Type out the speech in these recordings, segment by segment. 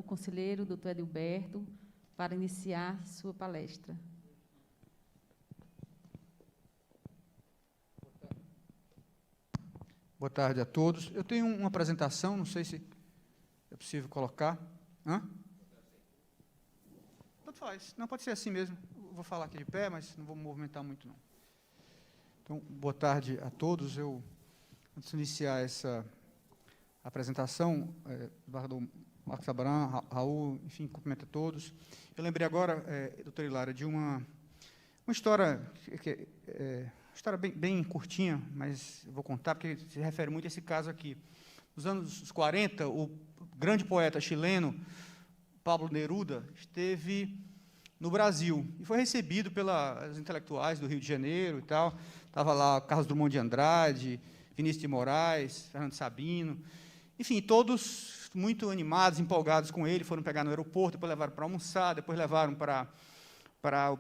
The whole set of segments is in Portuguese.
conselheiro, doutor Edilberto, para iniciar sua palestra. Boa tarde a todos. Eu tenho uma apresentação, não sei se é possível colocar. Tanto faz. Não, pode ser assim mesmo. Eu vou falar aqui de pé, mas não vou me movimentar muito, não. Então, boa tarde a todos. Antes de iniciar essa apresentação, Eduardo, Marcos Abrão, Raul, enfim, cumprimento a todos. Eu lembrei agora, doutora Hilária, de uma história história bem curtinha, mas eu vou contar, porque se refere muito a esse caso aqui. Nos anos 40, o grande poeta chileno, Pablo Neruda, esteve no Brasil e foi recebido pelos intelectuais do Rio de Janeiro e tal. Estava lá Carlos Drummond de Andrade, Vinícius de Moraes, Fernando Sabino, enfim, todos muito animados, empolgados com ele, foram pegar no aeroporto, depois levaram para almoçar, depois levaram para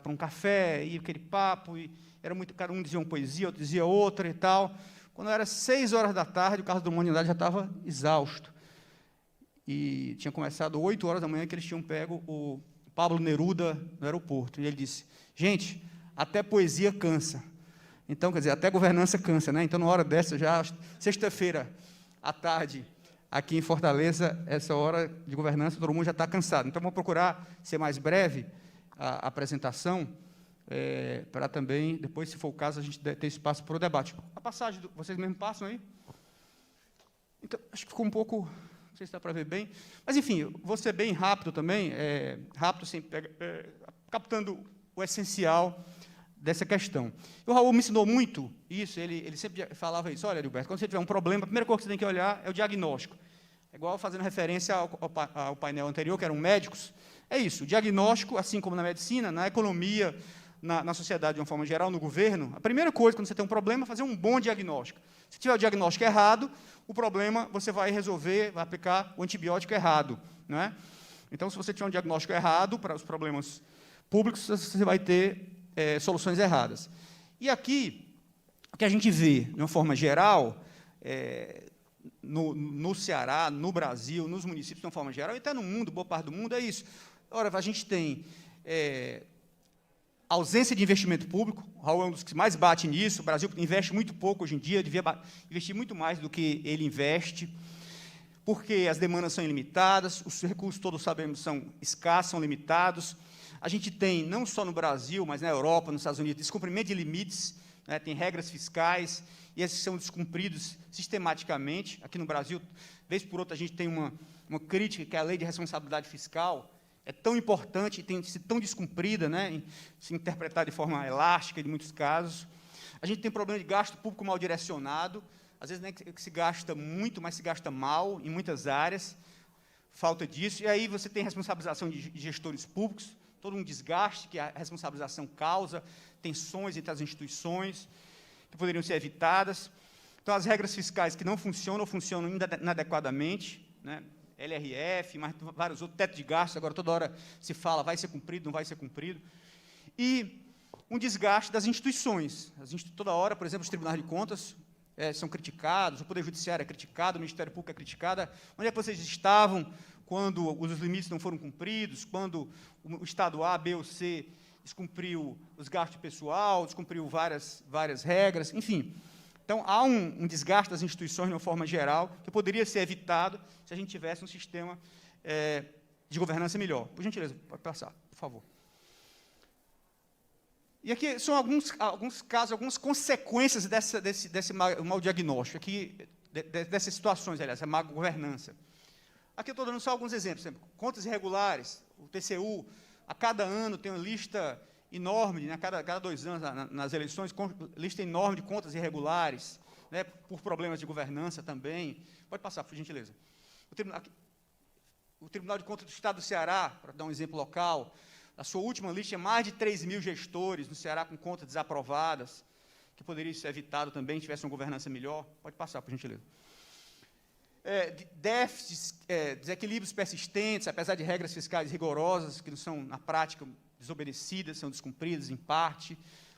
um café, e aquele papo, e era muito, cada um dizia uma poesia, outro dizia outra e tal. Quando era 6 horas da tarde, o Carlos Drummond de Andrade já estava exausto. E tinha começado 8 horas da manhã que eles tinham pego o Pablo Neruda no aeroporto. E ele disse, gente, até poesia cansa. Então, quer dizer, até governança cansa, né? Então, na hora dessa, já sexta-feira à tarde, aqui em Fortaleza, essa hora de governança, todo mundo já está cansado. Então, vamos procurar ser mais breve a apresentação, para também, depois, se for o caso, a gente ter espaço para o debate. A passagem, vocês mesmos passam aí? Então, acho que ficou um pouco, não sei se dá para ver bem, mas, enfim, vou ser bem rápido também, rápido, assim, captando o essencial dessa questão. O Raul me ensinou muito isso, ele sempre falava isso, olha, Edilberto, quando você tiver um problema, a primeira coisa que você tem que olhar é o diagnóstico. É igual fazendo referência ao painel anterior, que eram médicos, é isso, o diagnóstico, assim como na medicina, na economia, na sociedade de uma forma geral, no governo, a primeira coisa, quando você tem um problema, é fazer um bom diagnóstico. Se tiver o diagnóstico errado, o problema você vai resolver, vai aplicar o antibiótico errado, não é? Então, se você tiver um diagnóstico errado para os problemas públicos, você vai ter soluções erradas. E aqui, o que a gente vê, de uma forma geral, no Ceará, no Brasil, nos municípios, de uma forma geral, e até no mundo, boa parte do mundo, é isso. Ora, a gente tem ausência de investimento público, o Raul é um dos que mais bate nisso, o Brasil investe muito pouco hoje em dia, devia investir muito mais do que ele investe, porque as demandas são ilimitadas, os recursos, todos sabemos, são escassos, são limitados. A gente tem, não só no Brasil, mas na Europa, nos Estados Unidos, descumprimento de limites, né, tem regras fiscais, e esses são descumpridos sistematicamente. Aqui no Brasil, vez por outra, a gente tem uma crítica, que é a lei de responsabilidade fiscal, é tão importante e tem sido tão descumprida, né, se interpretada de forma elástica, em muitos casos. A gente tem problema de gasto público mal direcionado, às vezes não é que se gasta muito, mas se gasta mal em muitas áreas, falta disso. E aí você tem responsabilização de gestores públicos, todo um desgaste que a responsabilização causa, tensões entre as instituições, que poderiam ser evitadas. Então, as regras fiscais que não funcionam, ou funcionam inadequadamente, né, LRF, mas vários outros, teto de gastos, agora toda hora se fala, vai ser cumprido, não vai ser cumprido. E um desgaste das instituições. Toda hora, por exemplo, os tribunais de contas são criticados, o Poder Judiciário é criticado, o Ministério Público é criticado. Onde é que vocês estavam quando os limites não foram cumpridos, quando o Estado A, B ou C descumpriu os gastos de pessoal, descumpriu várias regras, enfim. Então, há um desgaste das instituições de uma forma geral, que poderia ser evitado se a gente tivesse um sistema de governança melhor. Por gentileza, pode passar, por favor. E aqui são alguns casos, algumas consequências desse mau diagnóstico, aqui, dessas situações, aliás, a má governança. Aqui eu estou dando só alguns exemplos. Por exemplo, contas irregulares, o TCU, a cada ano tem uma lista enorme, né, cada 2 anos nas eleições, lista enorme de contas irregulares, né, por problemas de governança também. Pode passar, por gentileza. O Tribunal de Contas do Estado do Ceará, para dar um exemplo local, a sua última lista é mais de 3.000 gestores no Ceará com contas desaprovadas, que poderia ser evitado também, tivesse uma governança melhor. Pode passar, por gentileza. Déficits, desequilíbrios persistentes, apesar de regras fiscais rigorosas, que não são, na prática, desobedecidas, são descumpridas, em parte.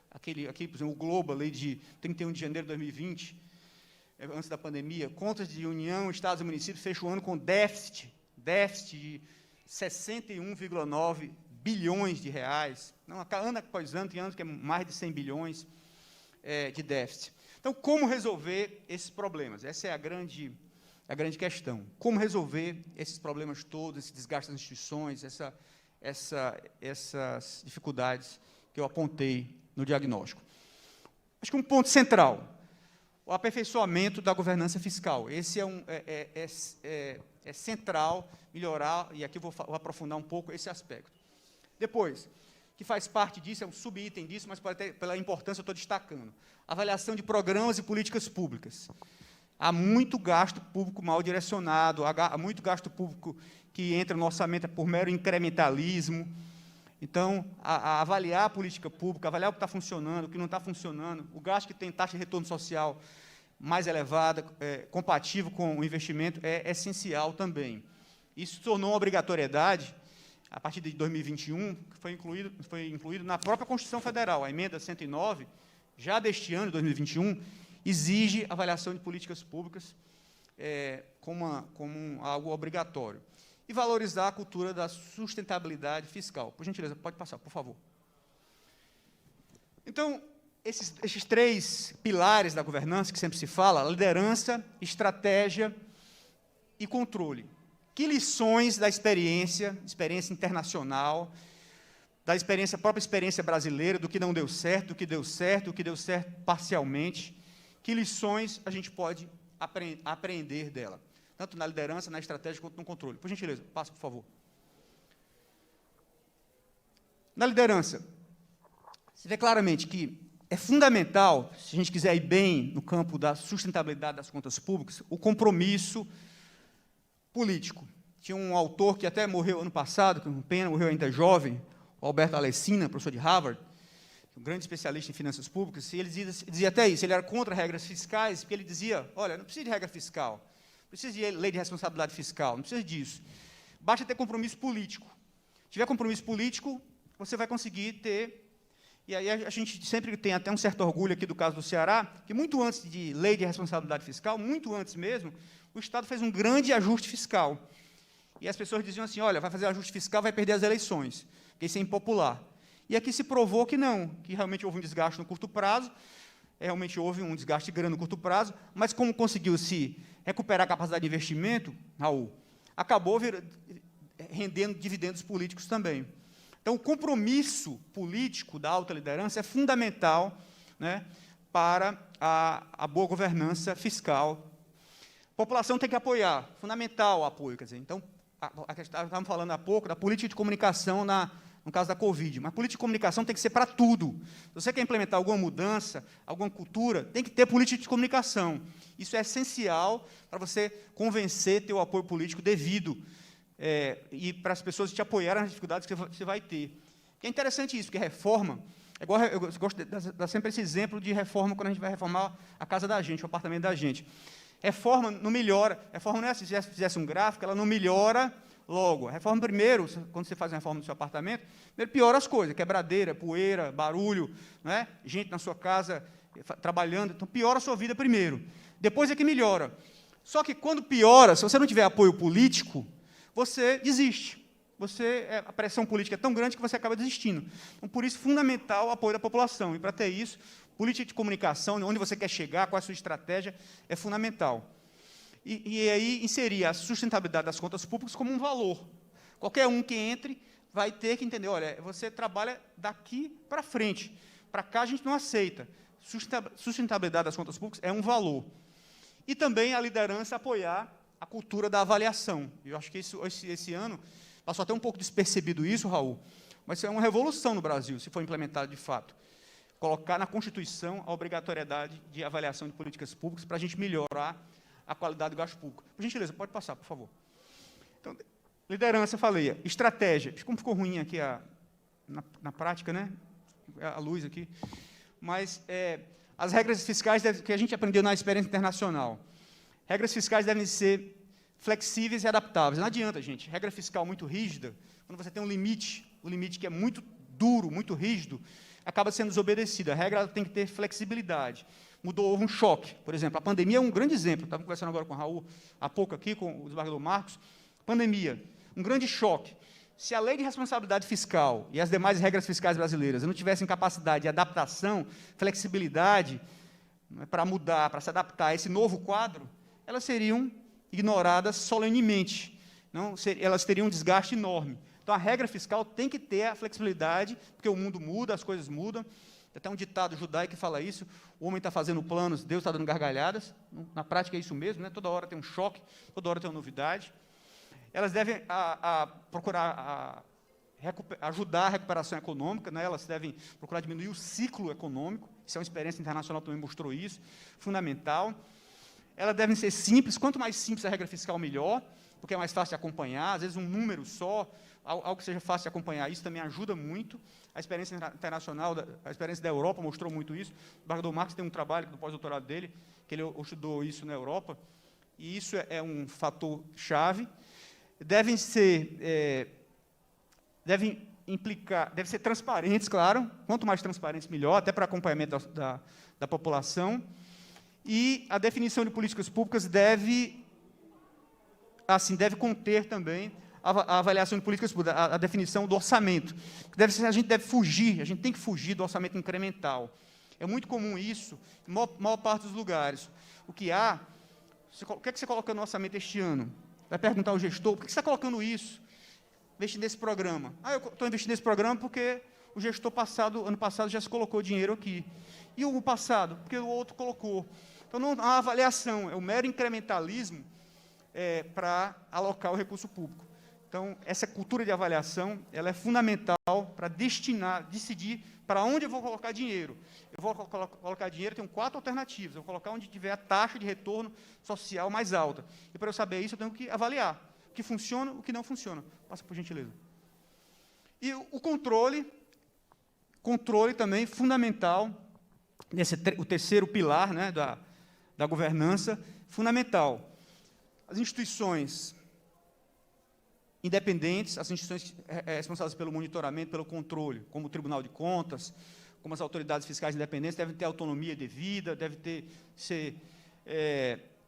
Aqui, por exemplo, o Globo, a lei de 31 de janeiro de 2020, antes da pandemia, contas de União, Estados e municípios fecham o ano com déficit de 61,9 bilhões de reais. Não, ano após ano, tem anos que é mais de 100 bilhões de déficit. Então, como resolver esses problemas? Essa é a grande questão. Como resolver esses problemas todos, esse desgaste das instituições, essas dificuldades que eu apontei no diagnóstico? Acho que um ponto central, o aperfeiçoamento da governança fiscal. Esse é central, melhorar, e aqui eu vou aprofundar um pouco esse aspecto. Depois, que faz parte disso, é um subitem disso, mas pela importância eu estou destacando. Avaliação de programas e políticas públicas. Há muito gasto público mal direcionado, há muito gasto público que entra no orçamento por mero incrementalismo. Então, avaliar a política pública, avaliar o que está funcionando, o que não está funcionando, o gasto que tem taxa de retorno social mais elevada, compatível com o investimento, é essencial também. Isso se tornou uma obrigatoriedade a partir de 2021, que foi incluído na própria Constituição Federal. A emenda 109, já deste ano, 2021, exige avaliação de políticas públicas como algo obrigatório. E valorizar a cultura da sustentabilidade fiscal. Por gentileza, pode passar, por favor. Então, esses três pilares da governança que sempre se fala, liderança, estratégia e controle. Que lições da experiência internacional, da própria experiência brasileira, do que não deu certo, do que deu certo parcialmente, que lições a gente pode aprender dela, tanto na liderança, na estratégia, quanto no controle? Por gentileza, passa, por favor. Na liderança, se vê claramente que é fundamental, se a gente quiser ir bem no campo da sustentabilidade das contas públicas, o compromisso político. Tinha um autor que até morreu ano passado, que uma pena, morreu ainda jovem, o Alberto Alessina, professor de Harvard, um grande especialista em finanças públicas, e ele dizia até isso, ele era contra regras fiscais, porque ele dizia, olha, não precisa de regra fiscal, não precisa de lei de responsabilidade fiscal, não precisa disso. Basta ter compromisso político. Se tiver compromisso político, você vai conseguir ter. E aí a gente sempre tem até um certo orgulho aqui do caso do Ceará, que muito antes de lei de responsabilidade fiscal, muito antes mesmo, o Estado fez um grande ajuste fiscal. E as pessoas diziam assim, olha, vai fazer ajuste fiscal, vai perder as eleições, porque isso é impopular. E aqui se provou que não, que realmente houve um desgaste no curto prazo, realmente houve um desgaste grande no curto prazo, mas como conseguiu se recuperar a capacidade de investimento, Raul, acabou rendendo dividendos políticos também. Então, o compromisso político da alta liderança é fundamental, né, para a boa governança fiscal. A população tem que apoiar, fundamental o apoio. Quer dizer, então, estávamos falando há pouco da política de comunicação no caso da Covid, mas política de comunicação tem que ser para tudo. Se você quer implementar alguma mudança, alguma cultura, tem que ter política de comunicação. Isso é essencial para você convencer, ter o apoio político devido, e para as pessoas te apoiarem nas dificuldades que você vai ter. E é interessante isso, porque reforma, igual eu gosto de dar sempre esse exemplo de reforma quando a gente vai reformar a casa da gente, o apartamento da gente. Reforma não melhora, reforma não é assim, se você fizesse um gráfico, ela não melhora logo. A reforma, primeiro, quando você faz uma reforma no seu apartamento, primeiro piora as coisas, quebradeira, poeira, barulho, né? Gente na sua casa trabalhando, então piora a sua vida primeiro. Depois é que melhora. Só que quando piora, se você não tiver apoio político, você desiste. A pressão política é tão grande que você acaba desistindo. Então, por isso, fundamental o apoio da população. E, para ter isso, política de comunicação, onde você quer chegar, qual é a sua estratégia, é fundamental. E aí, inserir a sustentabilidade das contas públicas como um valor. Qualquer um que entre vai ter que entender, olha, você trabalha daqui para frente. Para cá, a gente não aceita. Sustentabilidade das contas públicas é um valor. E também a liderança apoiar a cultura da avaliação. Eu acho que esse ano passou até um pouco despercebido isso, Raul, mas é uma revolução no Brasil, se for implementado de fato. Colocar na Constituição a obrigatoriedade de avaliação de políticas públicas para a gente melhorar a qualidade do gasto público. Por gentileza, pode passar, por favor. Então, liderança, eu falei. Estratégia. Como ficou ruim aqui na prática, né? A luz aqui. Mas as regras fiscais que a gente aprendeu na experiência internacional. Regras fiscais devem ser flexíveis e adaptáveis. Não adianta, gente, regra fiscal muito rígida, quando você tem um limite que é muito duro, muito rígido, acaba sendo desobedecida. A regra tem que ter flexibilidade. Houve um choque. Por exemplo, a pandemia é um grande exemplo. Estava conversando agora com o Raul, há pouco aqui, com o desembargador Marcos. Pandemia, um grande choque. Se a lei de responsabilidade fiscal e as demais regras fiscais brasileiras não tivessem capacidade de adaptação, flexibilidade, para mudar, para se adaptar a esse novo quadro, elas seriam ignoradas solenemente. Não, elas teriam um desgaste enorme. Então, a regra fiscal tem que ter a flexibilidade, porque o mundo muda, as coisas mudam. Tem até um ditado judaico que fala isso: o homem está fazendo planos, Deus está dando gargalhadas. Na prática é isso mesmo, né? Toda hora tem um choque, toda hora tem uma novidade. Elas devem procurar ajudar a recuperação econômica, né? Elas devem procurar diminuir o ciclo econômico. Isso é uma experiência internacional que também mostrou isso, fundamental. Elas devem ser simples, quanto mais simples a regra fiscal, melhor, porque é mais fácil de acompanhar, às vezes um número só, algo que seja fácil de acompanhar, isso também ajuda muito. A experiência internacional, a experiência da Europa mostrou muito isso. O Bardot Marx tem um trabalho do pós-doutorado dele, que ele estudou isso na Europa, e isso é um fator chave. Devem ser transparentes, claro, quanto mais transparentes, melhor, até para acompanhamento da população. E a definição de políticas públicas deve conter também a avaliação de políticas públicas, a definição do orçamento. A gente tem que fugir do orçamento incremental. É muito comum isso, em maior parte dos lugares. O que é que você coloca no orçamento este ano? Vai perguntar ao gestor, por que você está colocando isso? Investir nesse programa. Eu estou investindo nesse programa porque o gestor ano passado, já se colocou dinheiro aqui. E o passado? Porque o outro colocou. Então, não há uma avaliação, é o mero incrementalismo para alocar o recurso público. Então, essa cultura de avaliação ela é fundamental para decidir para onde eu vou colocar dinheiro. Eu vou colocar dinheiro, tenho 4 alternativas. Eu vou colocar onde tiver a taxa de retorno social mais alta. E, para eu saber isso, eu tenho que avaliar o que funciona, o que não funciona. Passa, por gentileza. E o controle também fundamental, o terceiro pilar, né, da governança, fundamental. As instituições independentes, as instituições responsáveis pelo monitoramento, pelo controle, como o Tribunal de Contas, como as autoridades fiscais independentes, devem ter autonomia devida, devem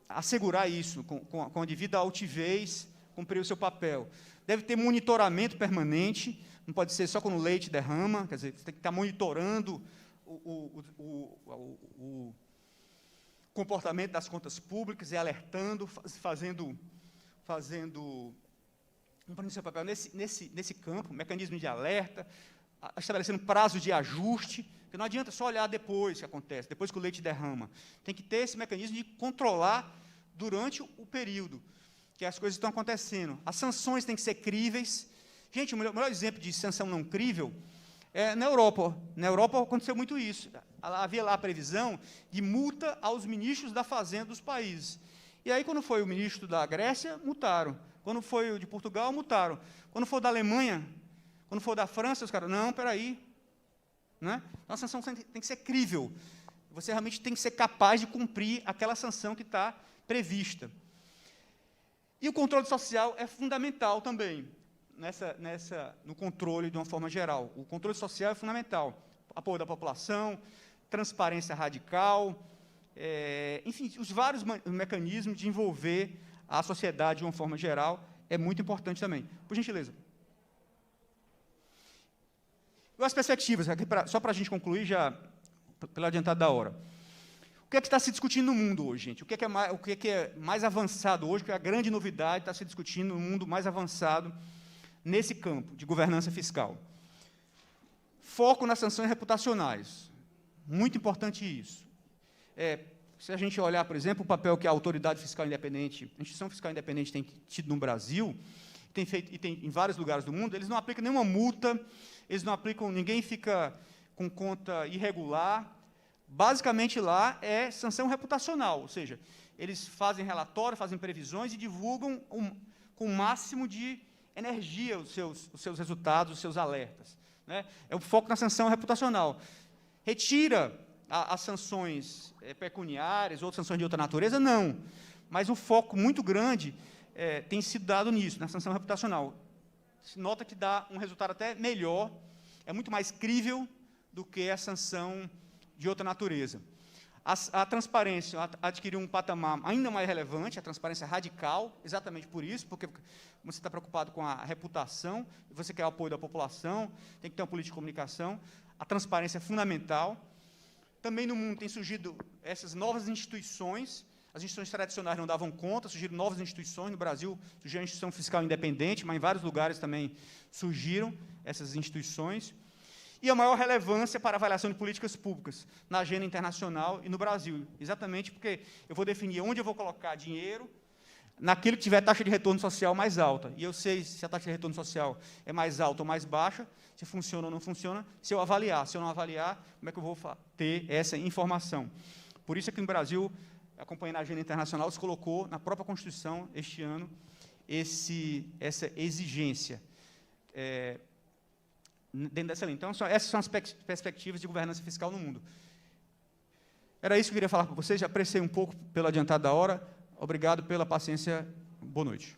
assegurar isso com a devida altivez, cumprir o seu papel. Deve ter monitoramento permanente, não pode ser só quando o leite derrama, quer dizer, você tem que estar monitorando o comportamento das contas públicas e alertando, cumprindo seu papel nesse campo, mecanismo de alerta, estabelecendo prazos de ajuste, porque não adianta só olhar depois que acontece, depois que o leite derrama. Tem que ter esse mecanismo de controlar durante o período que as coisas estão acontecendo. As sanções têm que ser críveis. Gente, o melhor exemplo de sanção não crível é na Europa. Na Europa aconteceu muito isso. Havia lá a previsão de multa aos ministros da Fazenda dos países. E aí, quando foi o ministro da Grécia, multaram. Quando foi o de Portugal, multaram. Quando for da Alemanha, quando for da França, os caras, não, espera aí. Né? Então, a sanção tem que ser crível. Você realmente tem que ser capaz de cumprir aquela sanção que está prevista. E o controle social é fundamental também, no controle de uma forma geral. O controle social é fundamental. Apoio da população, transparência radical, enfim, os vários mecanismos de envolver a sociedade de uma forma geral é muito importante também. Por gentileza. E as perspectivas, só para a gente concluir, já pelo adiantado da hora. O que é que está se discutindo no mundo hoje, gente? O que é mais avançado hoje, que é a grande novidade está se discutindo no mundo mais avançado nesse campo de governança fiscal? Foco nas sanções reputacionais. Muito importante isso. Se a gente olhar, por exemplo, o papel que a autoridade fiscal independente, a instituição fiscal independente tem tido no Brasil, tem em vários lugares do mundo, eles não aplicam nenhuma multa, ninguém fica com conta irregular. Basicamente, lá é sanção reputacional, ou seja, eles fazem relatório, fazem previsões e divulgam com o máximo de energia os seus resultados, os seus alertas. Né? É o foco na sanção reputacional. Retira as sanções pecuniárias, outras sanções de outra natureza, não. Mas um foco muito grande tem sido dado nisso, na sanção reputacional. Se nota que dá um resultado até melhor, é muito mais crível do que a sanção de outra natureza. A transparência adquiriu um patamar ainda mais relevante, a transparência radical, exatamente por isso, porque você está preocupado com a reputação, você quer o apoio da população, tem que ter uma política de comunicação, a transparência é fundamental. Também no mundo tem surgido essas novas instituições, as instituições tradicionais não davam conta, surgiram novas instituições, no Brasil surgiu a instituição fiscal independente, mas em vários lugares também surgiram essas instituições. E a maior relevância para a avaliação de políticas públicas na agenda internacional e no Brasil, exatamente porque eu vou definir onde eu vou colocar dinheiro naquilo que tiver taxa de retorno social mais alta. E eu sei se a taxa de retorno social é mais alta ou mais baixa, se funciona ou não funciona, se eu avaliar. Se eu não avaliar, como é que eu vou ter essa informação? Por isso é que no Brasil, acompanhando a agenda internacional, se colocou na própria Constituição, este ano, essa exigência. Dentro dessa linha. Então, essas são as perspectivas de governança fiscal no mundo. Era isso que eu queria falar para vocês, já apreciei um pouco pelo adiantado da hora. Obrigado pela paciência. Boa noite.